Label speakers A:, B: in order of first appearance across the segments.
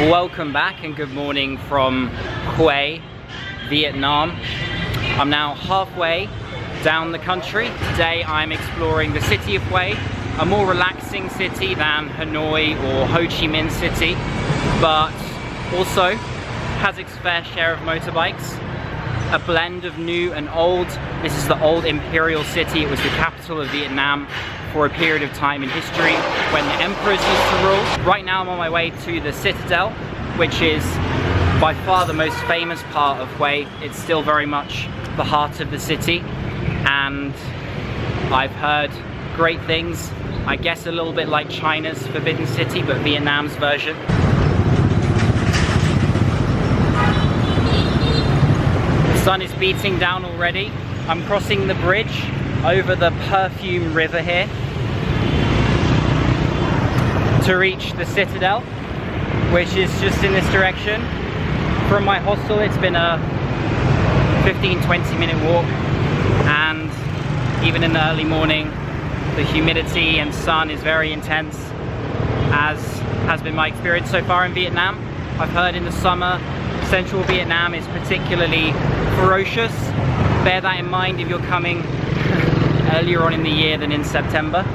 A: Welcome back and good morning from Hue, Vietnam. I'm now halfway down the country. Today I'm exploring the city of Hue, a more relaxing city than Hanoi or Ho Chi Minh City, but also has its fair share of motorbikes. A blend of new and old. This is the old Imperial City. It was the capital of Vietnam for a period of time in history when the emperors used to rule. Right now I'm on my way to the Citadel, which is by far the most famous part of Hue. It's still very much the heart of the city, and I've heard great things. I guess a little bit like China's Forbidden City, but Vietnam's version. The sun is beating down already. I'm crossing the bridge over the Perfume River here to reach the Citadel, which is just in this direction. From my hostel it's been a 15-20 minute walk, and even in the early morning the humidity and sun is very intense, as has been my experience so far in Vietnam. I've heard in the summer central Vietnam is particularly ferocious. Bear that in mind if you're coming earlier on in the year than in September.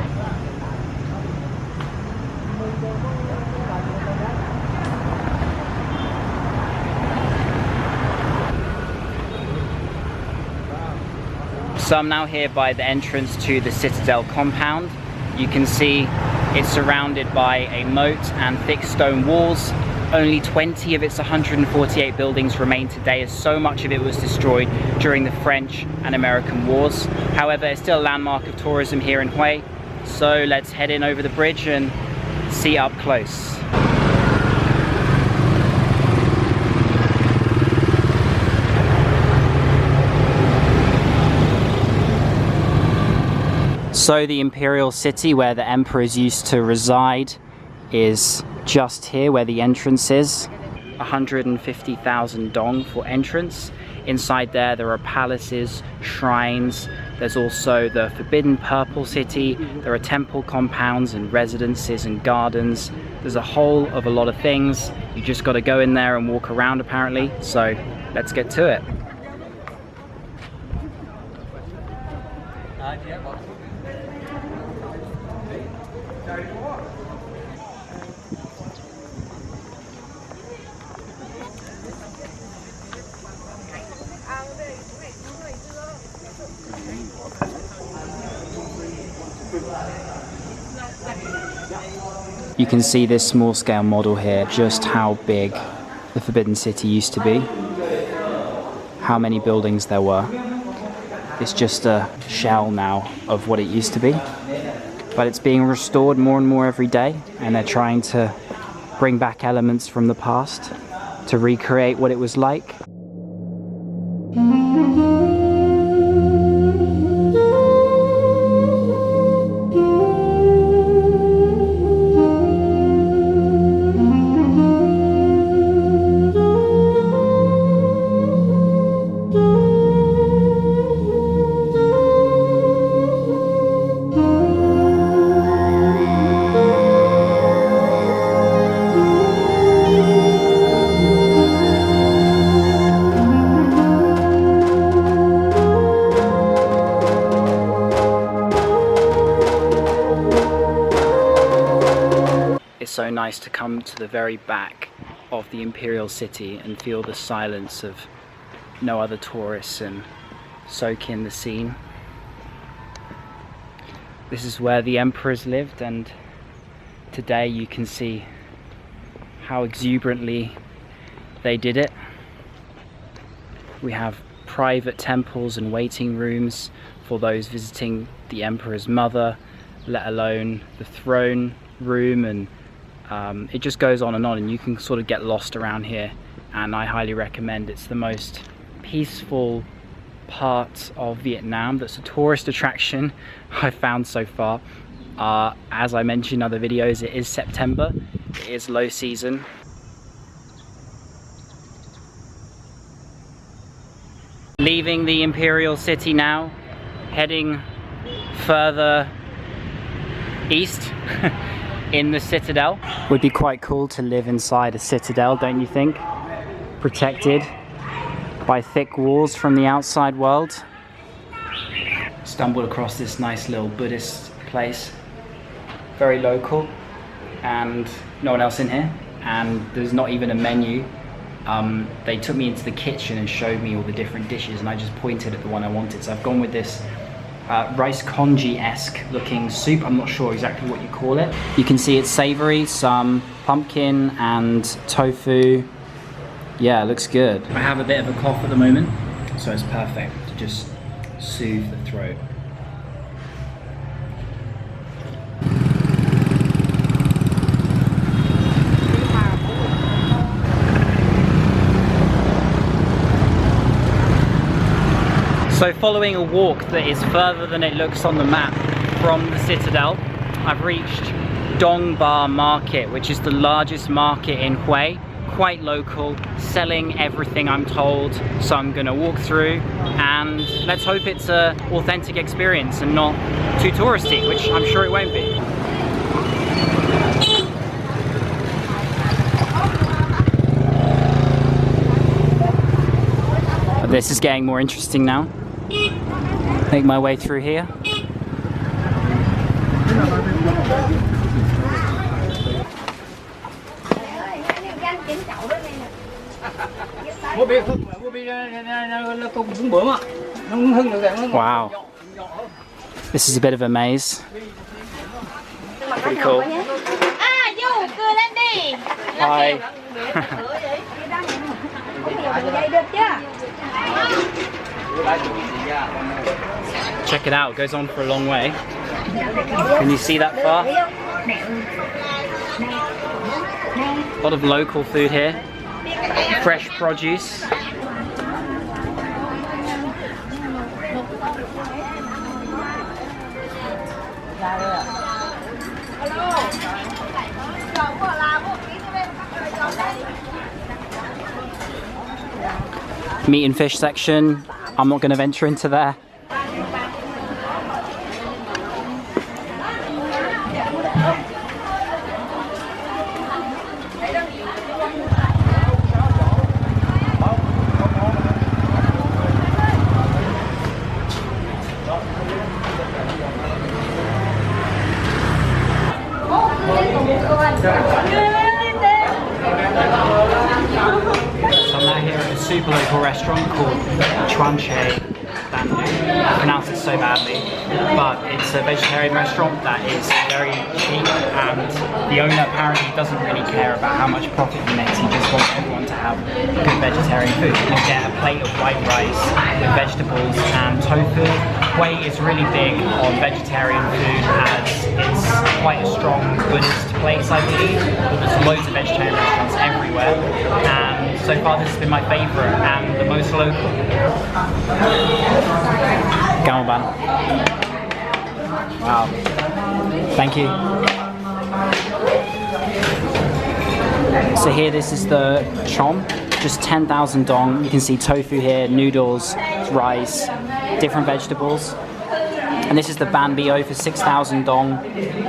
A: So I'm now here by the entrance to the Citadel compound. You can see it's surrounded by a moat and thick stone walls. Only 20 of its 148 buildings remain today, as so much of it was destroyed during the French and American wars. However, it's still a landmark of tourism here in Hue. So let's head in over the bridge and see up close. So the Imperial City, where the emperors used to reside, is just here where the entrance is. 150,000 dong for entrance. Inside there are palaces, shrines. There's also the Forbidden Purple City. There are temple compounds and residences and gardens. There's a whole of a lot of things. You just got to go in there and walk around apparently. So let's get to it. You can see this small scale model here, just how big the Forbidden City used to be, how many buildings there were. It's just a shell now of what it used to be, but it's being restored more and more every day, and they're trying to bring back elements from the past to recreate what it was like. It's so nice to come to the very back of the Imperial City and feel the silence of no other tourists and soak in the scene. This is where the emperors lived, and today you can see how exuberantly they did it. We have private temples and waiting rooms for those visiting the emperor's mother, let alone the throne room, and it just goes on, and you can sort of get lost around here, and I highly recommend. It's the most peaceful part of Vietnam that's a tourist attraction I've found so far. As I mentioned in other videos, it is September, it is low season. Leaving the Imperial City now, heading further east in the Citadel. Would be quite cool to live inside a Citadel, don't you think? Protected by thick walls from the outside world. Stumbled across this nice little Buddhist place. Very local, and no one else in here. And there's not even a menu. They took me into the kitchen and showed me all the different dishes, and I just pointed at the one I wanted. So I've gone with this rice congee-esque looking soup. I'm not sure exactly what you call it. You can see it's savory, some pumpkin and tofu. Yeah, it looks good. I have a bit of a cough at the moment, so it's perfect to just soothe the throat. So following a walk that is further than it looks on the map from the Citadel, I've reached Dongba Market, which is the largest market in Hue, quite local, selling everything I'm told. So I'm gonna walk through and let's hope it's an authentic experience and not too touristy, which I'm sure it won't be. This is getting more interesting now. Make my way through here. Wow. This is a bit of a maze. Pretty cool. Hi. Check it out, it goes on for a long way. Can you see that far? A lot of local food here. Fresh produce. Meat and fish section. I'm not going to venture into there. Super local restaurant called Chuanche Bamboo. I pronounce it so badly, but it's a vegetarian restaurant that is very cheap, and the owner apparently doesn't really care about how much profit he makes. He just wants everyone to have good vegetarian food. You get a plate of white rice with vegetables and tofu. Hue is really big on vegetarian food as it's quite a strong Buddhist place, I believe. There's loads of vegetarian restaurants everywhere, and so far this has been my favourite and the most local. Gaoban. Wow. Thank you. So here, this is the chom, just 10,000 dong. You can see tofu here, noodles, rice, different vegetables. And this is the banbio for 6,000 dong.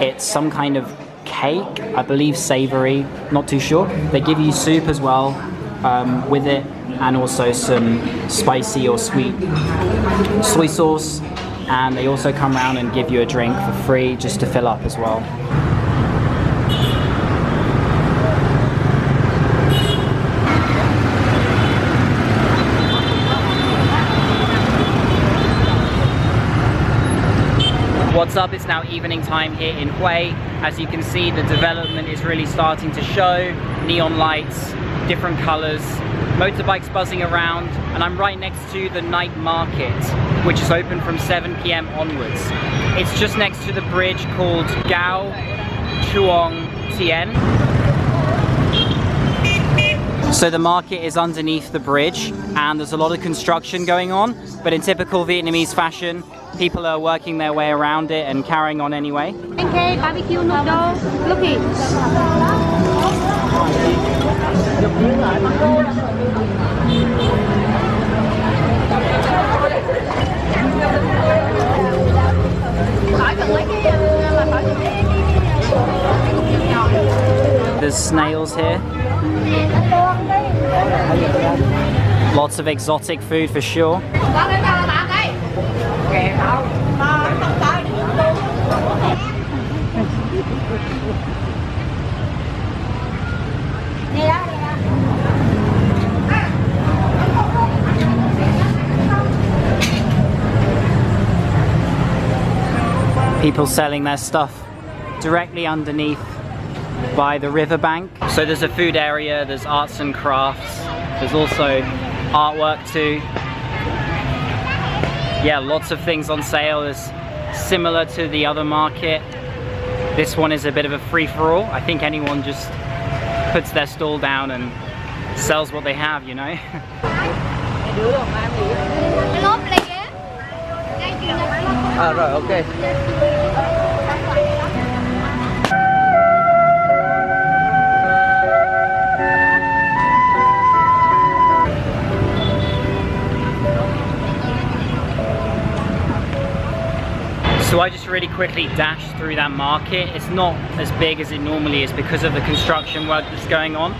A: It's some kind of cake, I believe savory, not too sure. They give you soup as well with it, and also some spicy or sweet soy sauce. And they also come around and give you a drink for free just to fill up as well. What's up? It's now evening time here in Hue. As you can see, the development is really starting to show. Neon lights, different colors, motorbikes buzzing around, and I'm right next to the night market, which is open from 7 PM onwards. It's just next to the bridge called Gao Chuong Tien. So the market is underneath the bridge, and there's a lot of construction going on, but in typical Vietnamese fashion, people are working their way around it and carrying on anyway.
B: Pancake, barbecue noodles, look it.
A: there's snails here. Lots of exotic food for sure. People selling their stuff directly underneath by the riverbank. So there's a food area, there's arts and crafts, there's also artwork too. Yeah, lots of things on sale. Is similar to the other market. This one is a bit of a free-for-all. I think anyone just puts their stall down and sells what they have, you know.
C: Rồi, ok.
A: So I just really quickly dashed through that market. It's not as big as it normally is because of the construction work that's going on.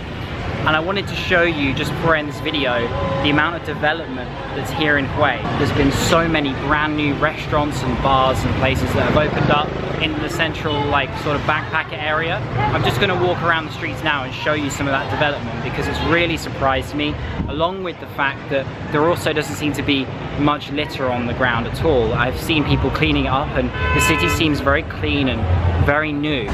A: And I wanted to show you, just before I end this video, the amount of development that's here in Hue. There's been so many brand new restaurants and bars and places that have opened up in the central, like, sort of backpacker area. I'm just gonna walk around the streets now and show you some of that development because it's really surprised me, along with the fact that there also doesn't seem to be much litter on the ground at all. I've seen people cleaning it up and the city seems very clean and very new.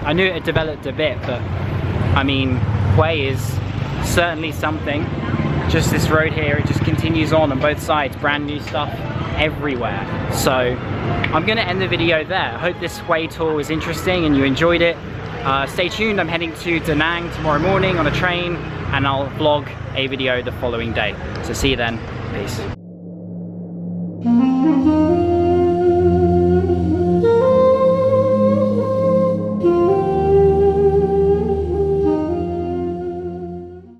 A: I knew it had developed a bit, but I mean, Hue is certainly something. Just this road here, it just continues on both sides, brand new stuff everywhere. So I'm gonna end the video there. I hope this Hue tour was interesting and you enjoyed it. Stay tuned, I'm heading to Da Nang tomorrow morning on a train and I'll vlog a video the following day. So see you then, peace.